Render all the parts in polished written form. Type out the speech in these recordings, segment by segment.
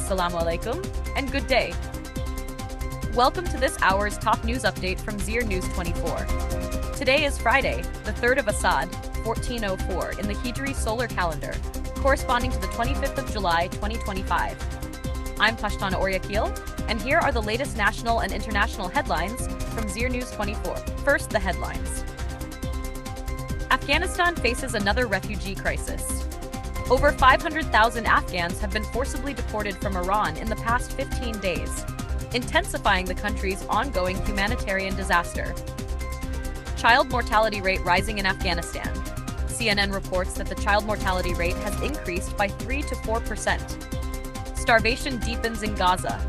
Assalamu alaikum, and good day. Welcome to this hour's top news update from Zeer News 24. Today is Friday, the 3rd of Asad, 1404 in the Hijri solar calendar, corresponding to the 25th of July, 2025. I'm Pashtana Oryakil, and here are the latest national and international headlines from Zeer News 24. First, the headlines. Afghanistan faces another refugee crisis. Over 500,000 Afghans have been forcibly deported from Iran in the past 15 days, intensifying the country's ongoing humanitarian disaster. Child mortality rate rising in Afghanistan. CNN reports that the child mortality rate has increased by 3 to 4%. Starvation deepens in Gaza.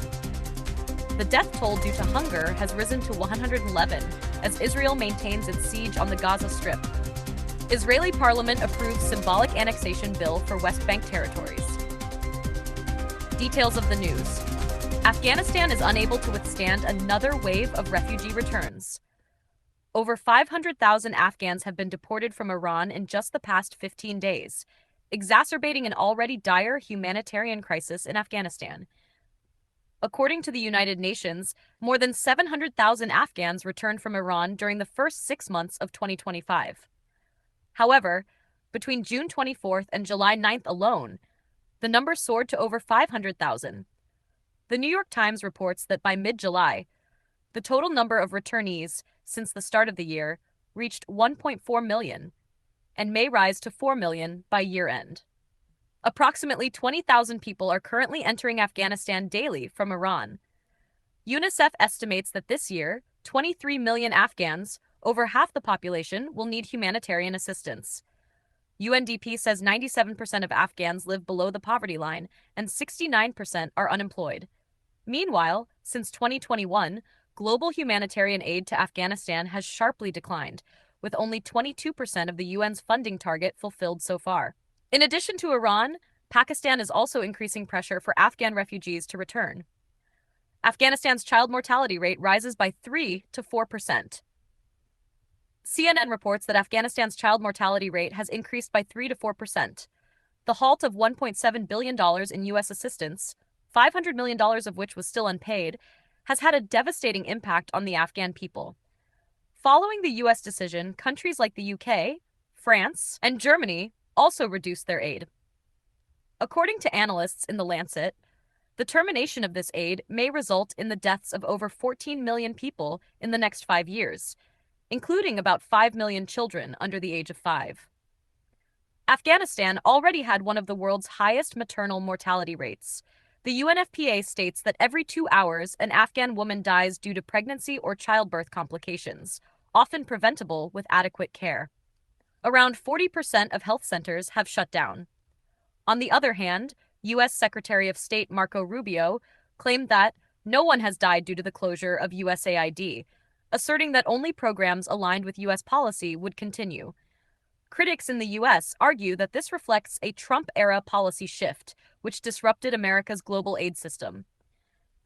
The death toll due to hunger has risen to 111 as Israel maintains its siege on the Gaza Strip. Israeli parliament approves symbolic annexation bill for West Bank territories. Details of the news. Afghanistan is unable to withstand another wave of refugee returns. Over 500,000 Afghans have been deported from Iran in just the past 15 days, exacerbating an already dire humanitarian crisis in Afghanistan. According to the United Nations, more than 700,000 Afghans returned from Iran during the first 6 months of 2025. However, between June 24th and July 9th alone, the number soared to over 500,000. The New York Times reports that by mid-July, the total number of returnees since the start of the year reached 1.4 million and may rise to 4 million by year-end. Approximately 20,000 people are currently entering Afghanistan daily from Iran. UNICEF estimates that this year, 23 million Afghans, over half the population, will need humanitarian assistance. UNDP says 97% of Afghans live below the poverty line and 69% are unemployed. Meanwhile, since 2021, global humanitarian aid to Afghanistan has sharply declined, with only 22% of the UN's funding target fulfilled so far. In addition to Iran, Pakistan is also increasing pressure for Afghan refugees to return. Afghanistan's child mortality rate rises by 3 to 4%. CNN reports that Afghanistan's child mortality rate has increased by 3 to 4%. The halt of $1.7 billion in U.S. assistance, $500 million of which was still unpaid, has had a devastating impact on the Afghan people. Following the U.S. decision, countries like the UK, France, and Germany also reduced their aid. According to analysts in The Lancet, the termination of this aid may result in the deaths of over 14 million people in the next 5 years, including about 5 million children under the age of 5. Afghanistan already had one of the world's highest maternal mortality rates. The UNFPA states that every 2 hours, an Afghan woman dies due to pregnancy or childbirth complications, often preventable with adequate care. Around 40% of health centers have shut down. On the other hand, U.S. Secretary of State Marco Rubio claimed that no one has died due to the closure of USAID, asserting that only programs aligned with U.S. policy would continue. Critics in the U.S. argue that this reflects a Trump-era policy shift, which disrupted America's global aid system.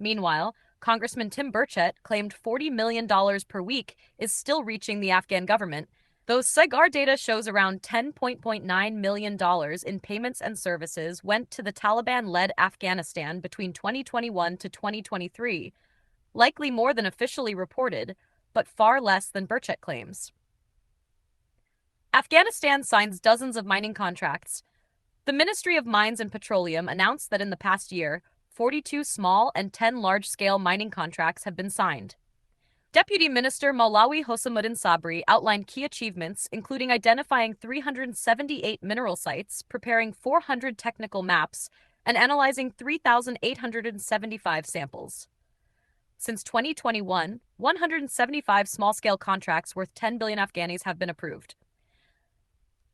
Meanwhile, Congressman Tim Burchett claimed $40 million per week is still reaching the Afghan government, though SIGAR data shows around $10.9 million in payments and services went to the Taliban-led Afghanistan between 2021 to 2023, likely more than officially reported, but far less than Burchett claims. Afghanistan signs dozens of mining contracts. The Ministry of Mines and Petroleum announced that in the past year, 42 small and 10 large-scale mining contracts have been signed. Deputy Minister Maulawi Hossamuddin Sabri outlined key achievements, including identifying 378 mineral sites, preparing 400 technical maps, and analyzing 3,875 samples. Since 2021, 175 small-scale contracts worth 10 billion Afghanis have been approved.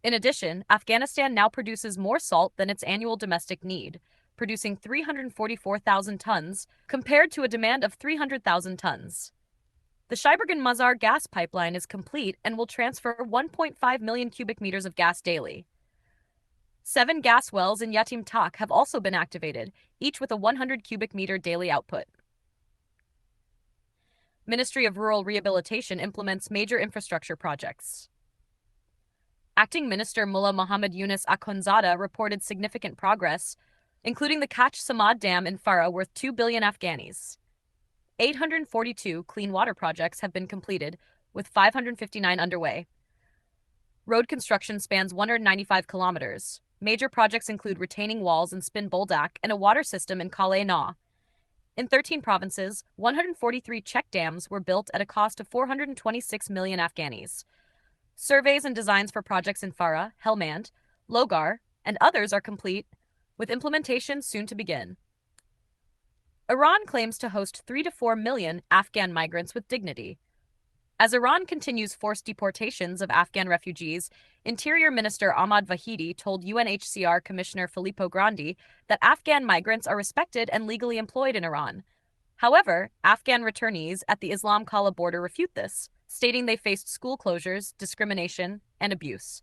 In addition, Afghanistan now produces more salt than its annual domestic need, producing 344,000 tons compared to a demand of 300,000 tons. The Shaibargan-Mazar gas pipeline is complete and will transfer 1.5 million cubic meters of gas daily. 7 gas wells in Yatim Tak have also been activated, each with a 100 cubic meter daily output. Ministry of Rural Rehabilitation implements major infrastructure projects. Acting Minister Mullah Mohammad Yunus Akhundzada reported significant progress, including the Kach Samad Dam in Farah worth 2 billion Afghanis. 842 clean water projects have been completed, with 559 underway. Road construction spans 195 kilometers. Major projects include retaining walls in Spin Boldak and a water system in Kale Na. In 13 provinces, 143 check dams were built at a cost of 426 million Afghanis. Surveys and designs for projects in Farah, Helmand, Logar, and others are complete, with implementation soon to begin. Iran claims to host 3 to 4 million Afghan migrants with dignity. As Iran continues forced deportations of Afghan refugees, Interior Minister Ahmad Vahidi told UNHCR Commissioner Filippo Grandi that Afghan migrants are respected and legally employed in Iran. However, Afghan returnees at the Islam Kala border refute this, stating they faced school closures, discrimination, and abuse.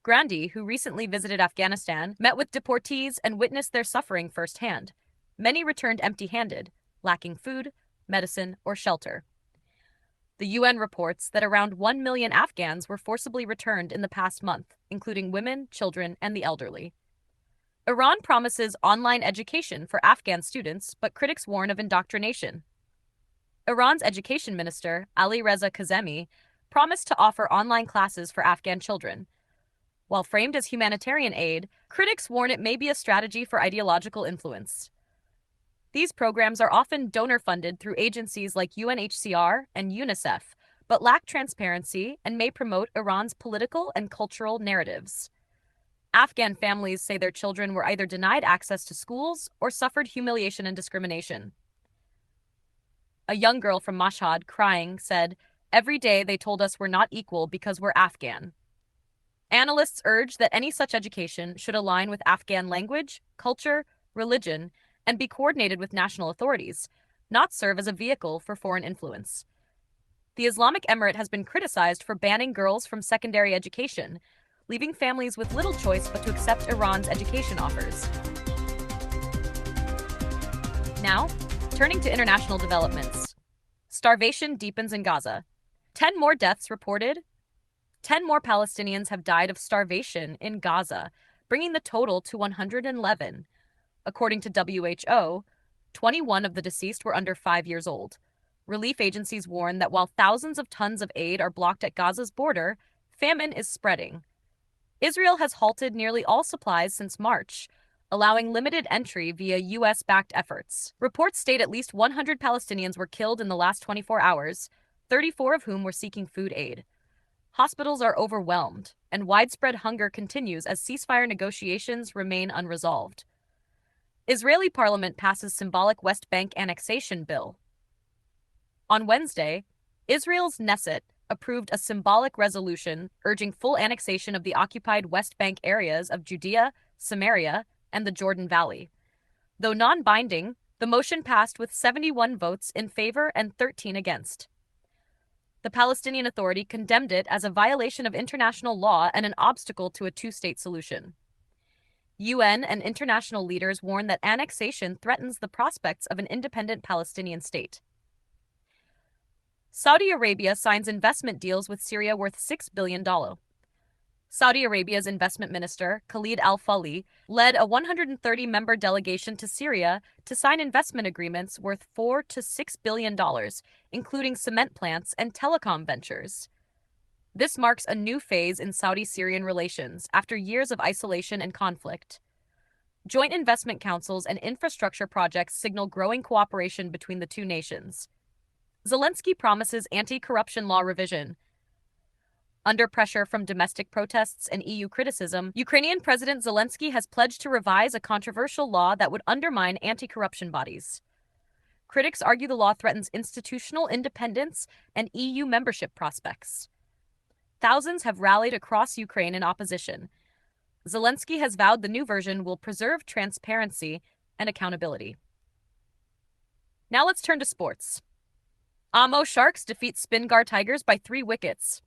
Grandi, who recently visited Afghanistan, met with deportees and witnessed their suffering firsthand. Many returned empty-handed, lacking food, medicine, or shelter. The UN reports that around 1 million Afghans were forcibly returned in the past month, including women, children, and the elderly. Iran promises online education for Afghan students, but critics warn of indoctrination. Iran's education minister, Ali Reza Kazemi, promised to offer online classes for Afghan children. While framed as humanitarian aid, critics warn it may be a strategy for ideological influence. These programs are often donor-funded through agencies like UNHCR and UNICEF, but lack transparency and may promote Iran's political and cultural narratives. Afghan families say their children were either denied access to schools or suffered humiliation and discrimination. A young girl from Mashhad, crying, said, "Every day they told us we're not equal because we're Afghan." Analysts urge that any such education should align with Afghan language, culture, religion, and be coordinated with national authorities, not serve as a vehicle for foreign influence. The Islamic Emirate has been criticized for banning girls from secondary education, leaving families with little choice but to accept Iran's education offers. Now, turning to international developments. Starvation deepens in Gaza. 10 more deaths reported. 10 more Palestinians have died of starvation in Gaza, bringing the total to 111. According to WHO, 21 of the deceased were under 5 years old. Relief agencies warn that while thousands of tons of aid are blocked at Gaza's border, famine is spreading. Israel has halted nearly all supplies since March, allowing limited entry via U.S.-backed efforts. Reports state at least 100 Palestinians were killed in the last 24 hours, 34 of whom were seeking food aid. Hospitals are overwhelmed, and widespread hunger continues as ceasefire negotiations remain unresolved. Israeli parliament passes symbolic West Bank annexation bill. On Wednesday, Israel's Knesset approved a symbolic resolution urging full annexation of the occupied West Bank areas of Judea, Samaria, and the Jordan Valley. Though non-binding, the motion passed with 71 votes in favor and 13 against. The Palestinian Authority condemned it as a violation of international law and an obstacle to a two-state solution. UN and international leaders warn that annexation threatens the prospects of an independent Palestinian state. Saudi Arabia signs investment deals with Syria worth $6 billion. Saudi Arabia's investment minister, Khalid al-Falih, led a 130-member delegation to Syria to sign investment agreements worth $4 to $6 billion, including cement plants and telecom ventures. This marks a new phase in Saudi-Syrian relations after years of isolation and conflict. Joint investment councils and infrastructure projects signal growing cooperation between the two nations. Zelensky promises anti-corruption law revision. Under pressure from domestic protests and EU criticism, Ukrainian President Zelensky has pledged to revise a controversial law that would undermine anti-corruption bodies. Critics argue the law threatens institutional independence and EU membership prospects. Thousands have rallied across Ukraine in opposition. Zelensky has vowed the new version will preserve transparency and accountability. Now let's turn to sports. Amo Sharks defeat Spingar Tigers by 3 wickets.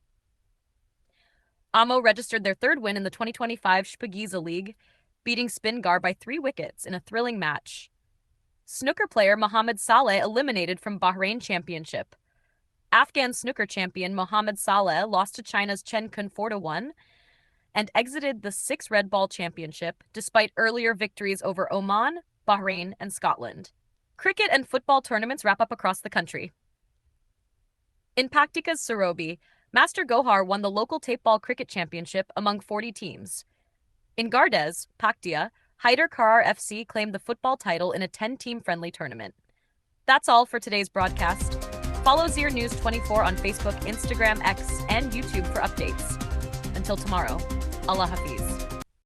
Amo registered their third win in the 2025 Shpagiza League, beating Spingar by 3 wickets in a thrilling match. Snooker player Mohamed Saleh eliminated from Bahrain Championship. Afghan snooker champion Mohamed Saleh lost to China's Chen Kun 4-1, and exited the Six Red Ball Championship despite earlier victories over Oman, Bahrain, and Scotland. Cricket and football tournaments wrap up across the country. In Paktika's Sarobi, Master Gohar won the local tape ball cricket championship among 40 teams. In Gardez, Paktia, Hyder Karar FC claimed the football title in a 10-team friendly tournament. That's all for today's broadcast. Follow Zeer News 24 on Facebook, Instagram, X, and YouTube for updates. Until tomorrow, Allah Hafiz.